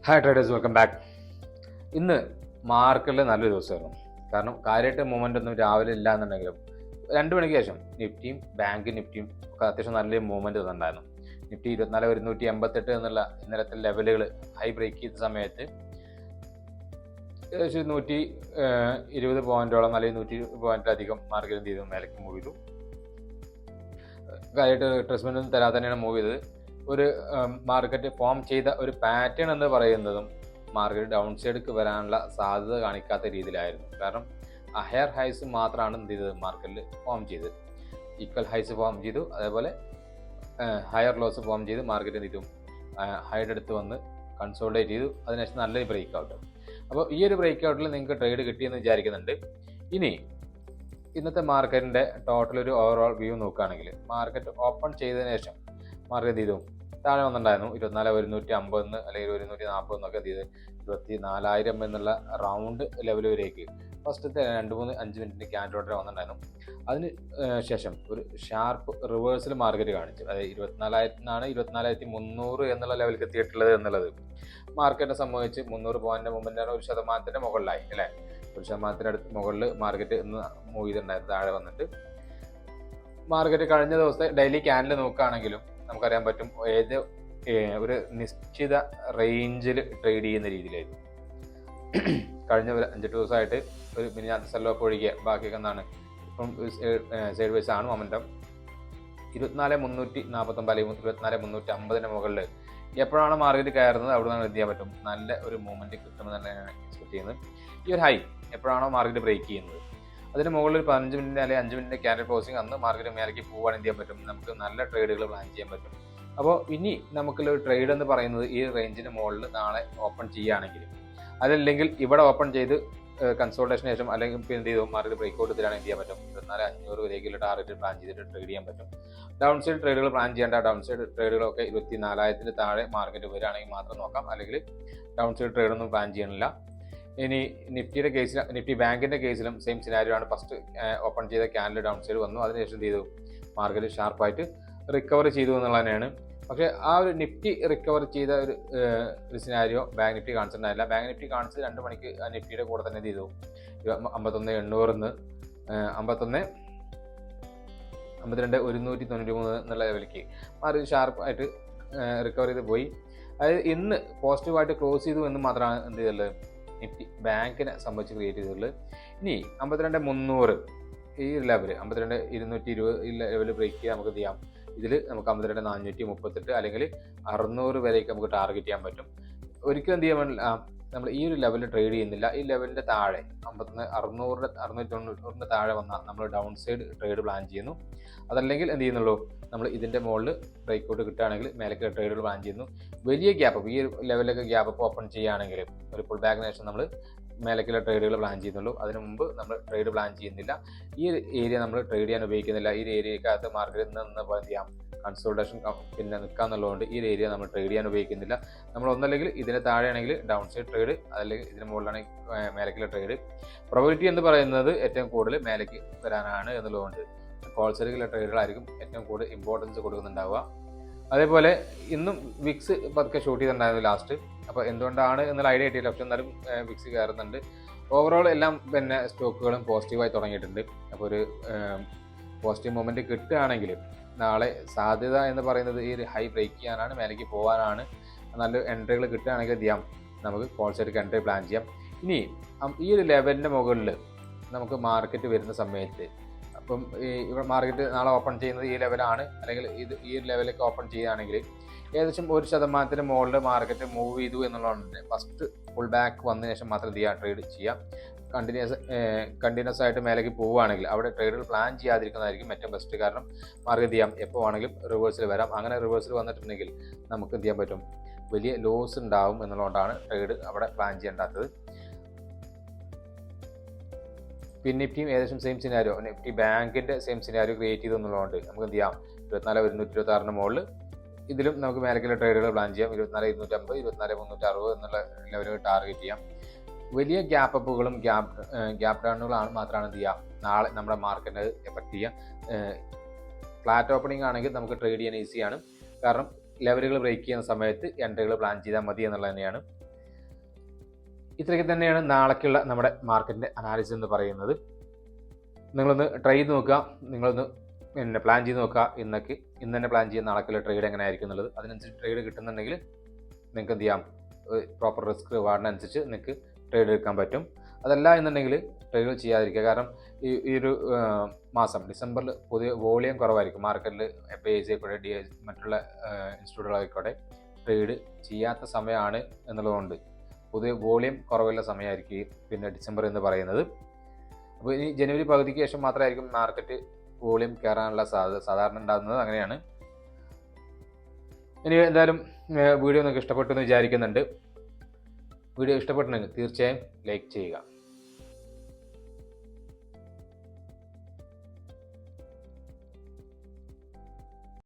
Hi traders, welcome back. ഇന്ന് മാർക്കറ്റിൽ നല്ലൊരു ദിവസമായിരുന്നു. കാരണം കാര്യമായിട്ട് മൂവ്മെൻ്റ് ഒന്നും രാവിലെ ഇല്ല എന്നുണ്ടെങ്കിലും 2 മണിക്ക് ശേഷം നിഫ്റ്റിയും ബാങ്ക് നിഫ്റ്റിയും ഒക്കെ അത്യാവശ്യം നല്ലൊരു മൂവ്മെൻറ്റ് തന്നിട്ടുണ്ടായിരുന്നു. നിഫ്റ്റി 24,188 എന്നുള്ള ഇന്നലത്തെ ലെവലുകൾ ഹൈ ബ്രേക്ക് ചെയ്ത സമയത്ത് ഏകദേശം 120 പോയിന്റോളം അല്ലെങ്കിൽ 120 പോയിന്റിലധികം മാർക്കറ്റ് എന്ത് ചെയ്തു, മേലേക്ക് മൂവ് ചെയ്തു. കാര്യമായിട്ട് റിട്രേസ്മെൻ്റ് ഒന്നും തരാതെ തന്നെയാണ് മൂവ് ചെയ്തത്. ഒരു മാർക്കറ്റ് ഫോം ചെയ്ത ഒരു പാറ്റേൺ എന്ന് പറയുന്നതും മാർക്കറ്റ് ഡൗൺ സൈഡിലേക്ക് വരാനുള്ള സാധ്യത കാണിക്കാത്ത രീതിയിലായിരുന്നു. കാരണം ഹയർ ഹൈസ് മാത്രമാണ് എന്ത് ചെയ്തത്, മാർക്കറ്റിൽ ഫോം ചെയ്തത്. ഈക്വൽ ഹൈസ് ഫോം ചെയ്തു, അതേപോലെ ഹയർ ലോസ് ഫോം ചെയ്ത് മാർക്കറ്റ് എന്ത് ചെയ്തു, ഹൈഡ് എടുത്ത് വന്ന് കൺസോൾട്ടേറ്റ് ചെയ്തു. അതിനുശേഷം നല്ലൊരു ബ്രേക്ക് ഔട്ട്. അപ്പോൾ ഈ ഒരു ബ്രേക്ക് ഔട്ടിൽ നിങ്ങൾക്ക് ട്രേഡ് കിട്ടിയെന്ന് വിചാരിക്കുന്നുണ്ട്. ഇനി ഇന്നത്തെ മാർക്കറ്റിൻ്റെ ടോട്ടൽ ഒരു ഓവറോൾ വ്യൂ നോക്കുകയാണെങ്കിൽ മാർക്കറ്റ് ഓപ്പൺ ചെയ്തതിന് ശേഷം മാർക്കറ്റ് എന്ത് ചെയ്തു, താഴെ വന്നിട്ടുണ്ടായിരുന്നു 24,150 അല്ലെങ്കിൽ 140 എന്നൊക്കെ എന്ത് ചെയ്ത് 24,000 എന്നുള്ള റൗണ്ട് ലെവലിലേക്ക് ഫസ്റ്റത്തെ 2-3-5 മിനിറ്റിൻ്റെ ക്യാൻഡിൽ ഓർഡർ വന്നിട്ടുണ്ടായിരുന്നു. അതിന് ശേഷം ഒരു ഷാർപ്പ് റിവേഴ്സൽ മാർക്കറ്റ് കാണിച്ചു. അതായത് 24,000 24,300 എന്നുള്ള ലെവലിലേക്ക് എത്തിയിട്ടുള്ളത് എന്നുള്ളത് മാർക്കറ്റിനെ സംബന്ധിച്ച് 300 പോയിന്റ് മൂവ്മെൻ്റ് 1% മുകളിലായി അല്ലേ. 1% അടുത്ത് മുകളിൽ മാർക്കറ്റ് ഇന്ന് മൂവ് ചെയ്തിട്ടുണ്ടായിരുന്നു. താഴെ വന്നിട്ട് മാർക്കറ്റ് കഴിഞ്ഞ ദിവസത്തെ ഡെയിലി ക്യാൻഡിൽ നോക്കുകയാണെങ്കിലും നമുക്കറിയാൻ പറ്റും ഏത് ഒരു നിശ്ചിത റേഞ്ചിൽ ട്രേഡ് ചെയ്യുന്ന രീതിയിലായിരുന്നു. കഴിഞ്ഞ ഒരു 5-8 ദിവസമായിട്ട് ഒരു മിനി സെല്ലോപ്പ് ഒഴികെ ബാക്കിയൊക്കെ എന്താണ് ഇപ്പം സൈഡ് വൈസ് ആണ് മൊമെൻറ്റം. 24,349 അല്ലെങ്കിൽ 24,350 മുകളിൽ എപ്പോഴാണ് മാർക്കറ്റ് കയറുന്നത് അവിടെ നിന്ന് എന്ത് ചെയ്യാൻ പറ്റും, നല്ല ഒരു മൂവ്മെൻറ്റ് കിട്ടുമെന്ന് തന്നെയാണ് എക്സ്പെക്ട് ചെയ്യുന്നത്. ഈ ഒരു ഹൈ എപ്പോഴാണോ മാർക്കറ്റ് ബ്രേക്ക് ചെയ്യുന്നത് അതിന് മുകളിൽ ഒരു 15 മിനിറ്റ് അല്ലെങ്കിൽ 5 മിനിറ്റ് ക്യാൻഡിൽ ക്ലോസിംഗ് അന്ന് മാർക്കറ്റ് മേലേക്ക് പോകാൻ എന്ത് ചെയ്യാൻ പറ്റും, നമുക്ക് നല്ല ട്രേഡുകൾ പ്ലാൻ ചെയ്യാൻ പറ്റും. അപ്പോൾ ഇനി നമുക്കുള്ള ഒരു ട്രേഡ് എന്ന് പറയുന്നത് ഈ റേഞ്ചിന് മുകളിൽ നാളെ ഓപ്പൺ ചെയ്യുകയാണെങ്കിൽ, അതല്ലെങ്കിൽ ഇവിടെ ഓപ്പൺ ചെയ്ത് കൺസോൾട്ടേഷന് ശേഷം അല്ലെങ്കിൽ പിന്നെ എന്ത് ചെയ്തു മാർക്കറ്റ് ബ്രേക്ക് ഔട്ട് ചെയ്താൽ എന്ത് ചെയ്യാൻ പറ്റും, 24,500 വരേക്കുള്ള ടാർഗറ്റ് പ്ലാൻ ചെയ്തിട്ട് ട്രേഡ് ചെയ്യാൻ പറ്റും. ഡൗൺ സൈഡ് ട്രേഡുകൾ പ്ലാൻ ചെയ്യേണ്ട ഡൗൺ സൈഡ് ട്രേഡുകളൊക്കെ 24,000 താഴെ മാർക്കറ്റ് വരികയാണെങ്കിൽ മാത്രം നോക്കാം, അല്ലെങ്കിൽ ഡൗൺ സൈഡ് ട്രേഡൊന്നും പ്ലാൻ ചെയ്യണില്ല. ഇനി നിഫ്റ്റിയുടെ കേസിൽ, നിഫ്റ്റി ബാങ്കിൻ്റെ കേസിലും സെയിം സിനാരിയോ ആണ്. ഫസ്റ്റ് ഓപ്പൺ ചെയ്ത ക്യാൻഡിൽ ഡൗൺ സൈഡ് വന്നു, അതിനുശേഷം എന്ത് ചെയ്തു, മാർക്കറ്റ് ഷാർപ്പായിട്ട് റിക്കവർ ചെയ്തു എന്നുള്ളത് തന്നെയാണ്. പക്ഷേ ആ ഒരു നിഫ്റ്റി റിക്കവർ ചെയ്ത ഒരു സിനാരിയോ ബാങ്ക് നിഫ്റ്റി കാണിച്ചിട്ടുണ്ടായില്ല. ബാങ്ക് നിഫ്റ്റി കാണിച്ചത് 2 മണിക്ക് നിഫ്റ്റിയുടെ കൂടെ തന്നെ എന്ത് ചെയ്തു, 51,800 52,193 എന്നുള്ള ലെവലിലേക്ക് മാറി ഷാർപ്പായിട്ട് റിക്കവർ ചെയ്ത് പോയി. അതായത് ഇന്ന് പോസിറ്റീവായിട്ട് ക്ലോസ് ചെയ്തു എന്ന് മാത്രമാണ് എന്ത് ചെയ്തുള്ളത്, നിഫ്റ്റി ബാങ്കിനെ സംബന്ധിച്ച് ക്രിയേറ്റ് ചെയ്തിട്ടുള്ളത്. ഇനി 52,300 ഈ ലെവൽ 52,220 ഈ ലെവൽ ബ്രേക്ക് ചെയ്യാൻ നമുക്ക് ചെയ്യാം. ഇതിൽ നമുക്ക് 52,438 അല്ലെങ്കിൽ 600 വരേക്ക് നമുക്ക് ടാർഗറ്റ് ചെയ്യാൻ പറ്റും. ഒരിക്കലും എന്ത് ചെയ്യാൻ പറ്റില്ല, നമ്മൾ ഈ ഒരു ലെവലിൽ ട്രേഡ് ചെയ്യുന്നില്ല. ഈ ലെവലിൻ്റെ താഴെ 690 താഴെ വന്നാൽ നമ്മൾ ഡൗൺ സൈഡ് ട്രേഡ് പ്ലാൻ ചെയ്യുന്നു. അതല്ലെങ്കിൽ എന്ത് ചെയ്യുന്നുള്ളൂ, നമ്മൾ ഇതിൻ്റെ മുകളിൽ ബ്രേക്ക് ഔട്ട് കിട്ടുകയാണെങ്കിൽ മേലേക്ക് ട്രേഡുകൾ പ്ലാൻ ചെയ്യുന്നു. വലിയ ഗ്യാപ്പ് ഈ ലെവലിലൊക്കെ ഗ്യാപ്പ് ഓപ്പൺ ചെയ്യുകയാണെങ്കിൽ ഒരു പുൾ ബാക്കിന് ശേഷം നമ്മൾ മേലേക്കുള്ള ട്രേഡുകൾ പ്ലാൻ ചെയ്യുന്നുള്ളൂ. അതിന് മുമ്പ് നമ്മൾ ട്രേഡ് പ്ലാൻ ചെയ്യുന്നില്ല. ഈ ഏരിയ നമ്മൾ ട്രേഡ് ചെയ്യാൻ ഉപയോഗിക്കുന്നില്ല. ഈ ഏരിയക്കകത്ത് മാർക്കറ്റിൽ നിന്ന് എന്ത് ചെയ്യാം, കൺസോൾട്ടേഷൻ പിന്നെ നിൽക്കാന്നുള്ളതുകൊണ്ട് ഈ ഏരിയ നമ്മൾ ട്രേഡ് ചെയ്യാൻ ഉപയോഗിക്കുന്നില്ല. നമ്മൾ ഒന്നല്ലെങ്കിൽ ഇതിന് താഴെയാണെങ്കിൽ ഡൗൺ സൈഡ് ട്രേഡ്, അതല്ലെങ്കിൽ ഇതിന് മുകളിലാണെങ്കിൽ മേലേക്കുള്ള ട്രേഡ്. പ്രോബബിലിറ്റി എന്ന് പറയുന്നത് ഏറ്റവും കൂടുതൽ മേലേക്ക് വരാനാണ് എന്നുള്ളതുകൊണ്ട് കോൾ സൈഡിലുള്ള ട്രേഡുകളായിരിക്കും ഏറ്റവും കൂടുതൽ ഇമ്പോർട്ടൻസ് കൊടുക്കുന്നുണ്ടാവുക. അതേപോലെ ഇന്നും വിക്സ് പതുക്കെ ഷൂട്ട് ചെയ്തിട്ടുണ്ടായിരുന്നു ലാസ്റ്റ്. അപ്പോൾ എന്തുകൊണ്ടാണ് എന്നുള്ള ഐഡിയ കിട്ടിയില്ല. പക്ഷെ എന്നാലും വിക്സ് കയറുന്നുണ്ട്. ഓവറോൾ എല്ലാം പിന്നെ സ്റ്റോക്കുകളും പോസിറ്റീവായി തുടങ്ങിയിട്ടുണ്ട്. അപ്പോൾ ഒരു പോസിറ്റീവ് മൊമെൻറ്റ് കിട്ടുകയാണെങ്കിൽ നാളെ സാധ്യത എന്ന് പറയുന്നത് ഈ ഒരു ഹൈ ബ്രേക്ക് ചെയ്യാനാണ്, മേലേക്ക് പോകാനാണ്. നല്ല എൻട്രികൾ കിട്ടുകയാണെങ്കിൽ എന്ത് ചെയ്യാം, നമുക്ക് കോൾ സൈഡിലേക്ക് എൻട്രി പ്ലാൻ ചെയ്യാം. ഇനി ഈ ഒരു ലെവലിൻ്റെ മുകളിൽ നമുക്ക് മാർക്കറ്റ് വരുന്ന സമയത്ത്, അപ്പം ഇവിടെ മാർക്കറ്റ് നാളെ ഓപ്പൺ ചെയ്യുന്നത് ഈ ലെവലാണ്, അല്ലെങ്കിൽ ഈ ലെവലിലേക്ക് ഓപ്പൺ ചെയ്യുകയാണെങ്കിൽ ഏകദേശം 1% മുകളിൽ മാർക്കറ്റ് മൂവ് ചെയ്തു എന്നുള്ളതാണ്. ഫസ്റ്റ് ഫുൾ ബാക്ക് വന്നതിന് ശേഷം മാത്രം എന്ത് ചെയ്യുക, ട്രേഡ് ചെയ്യാം. കണ്ടിന്യൂസ് ആയിട്ട് മേലേക്ക് പോവുകയാണെങ്കിൽ അവിടെ ട്രേഡുകൾ പ്ലാൻ ചെയ്യാതിരിക്കുന്നതായിരിക്കും ഏറ്റവും ബെസ്റ്റ്. കാരണം മാർക്കറ്റ് ചെയ്യാം എപ്പോൾ ആണെങ്കിലും റിവേഴ്സിൽ വരാം. അങ്ങനെ റിവേഴ്സിൽ വന്നിട്ടുണ്ടെങ്കിൽ നമുക്ക് എന്ത് ചെയ്യാൻ പറ്റും, വലിയ ലോസ് ഉണ്ടാവും എന്നുള്ളതുകൊണ്ടാണ് ട്രേഡ് അവിടെ പ്ലാൻ ചെയ്യേണ്ടാത്തത്. പിന്നെ നിഫ്റ്റിയും ഏകദേശം സെയിം സിനാരിയോ, നിഫ്റ്റി ബാങ്കിൻ്റെ സെയിം സിനാരിയോ ക്രിയേറ്റ് ചെയ്തു എന്നുള്ളതുകൊണ്ട് നമുക്ക് എന്ത് ചെയ്യാം, 24,126 മുകളിൽ ഇതിലും നമുക്ക് മേലേക്കുള്ള ട്രേഡുകൾ പ്ലാൻ ചെയ്യാം. 24,250 24,360 എന്നുള്ള ലെവലുകൾ ടാർഗറ്റ് ചെയ്യാം. വലിയ ഗ്യാപ്പ് അപ്പുകളും ഗ്യാപ്പ് ഡൗണുകളാണ് മാത്രമാണ് എന്ത് ചെയ്യുക, നാളെ നമ്മുടെ മാർക്കറ്റിനെ എഫക്റ്റ് ചെയ്യുക. ഫ്ലാറ്റ് ഓപ്പണിംഗ് ആണെങ്കിൽ നമുക്ക് ട്രേഡ് ചെയ്യാൻ ഈസിയാണ്. കാരണം ലെവലുകൾ ബ്രേക്ക് ചെയ്യുന്ന സമയത്ത് എൻട്രികൾ പ്ലാൻ ചെയ്താൽ മതി എന്നുള്ളത് തന്നെയാണ്. ഇത്രയൊക്കെ തന്നെയാണ് നാളേക്കുള്ള നമ്മുടെ മാർക്കറ്റിൻ്റെ അനാലിസിസ് എന്ന് പറയുന്നത്. നിങ്ങളൊന്ന് ട്രൈ ചെയ്ത് നോക്കുക, നിങ്ങളൊന്ന് പ്ലാൻ ചെയ്ത് നോക്കുക. ഇന്ന് തന്നെ പ്ലാൻ ചെയ്യുന്ന നാളേക്കുള്ള ട്രേഡ് എങ്ങനെ ആയിരിക്കും എന്നുള്ളത്. അതിനനുസരിച്ച് ട്രേഡ് കിട്ടുന്നുണ്ടെങ്കിൽ നിങ്ങൾക്ക് എന്ത് ചെയ്യാം, പ്രോപ്പർ റിസ്ക് റിവാർഡിനനുസരിച്ച് നിങ്ങൾക്ക് ട്രേഡ് എടുക്കാൻ പറ്റും. അതല്ല എന്നുണ്ടെങ്കിൽ ട്രേഡുകൾ ചെയ്യാതിരിക്കുക. കാരണം ഈ ഒരു മാസം ഡിസംബറിൽ പൊതുവെ വോളിയം കുറവായിരിക്കും മാർക്കറ്റിൽ. FIIs ആയിക്കോട്ടെ, മറ്റുള്ള ഇൻസ്റ്റിറ്റ്യൂട്ടുകളായിക്കോട്ടെ ട്രേഡ് ചെയ്യാത്ത സമയമാണ് എന്നുള്ളതുകൊണ്ട് പൊതുവെ വോളിയം കുറവുള്ള സമയമായിരിക്കും പിന്നെ ഡിസംബർ എന്ന് പറയുന്നത്. അപ്പോൾ ഇനി ജനുവരി പകുതിക്ക് ശേഷം മാത്രമായിരിക്കും മാർക്കറ്റ് വോളിയം കയറാനുള്ള സാധ്യത സാധാരണ ഉണ്ടാകുന്നത്. അങ്ങനെയാണ്. ഇനി എന്തായാലും വീഡിയോ നിങ്ങൾക്ക് ഇഷ്ടപ്പെട്ടു എന്ന് വിചാരിക്കുന്നുണ്ട്. വീഡിയോ ഇഷ്ടപ്പെട്ടിട്ടുണ്ടെങ്കിൽ തീർച്ചയായും ലൈക്ക് ചെയ്യുക.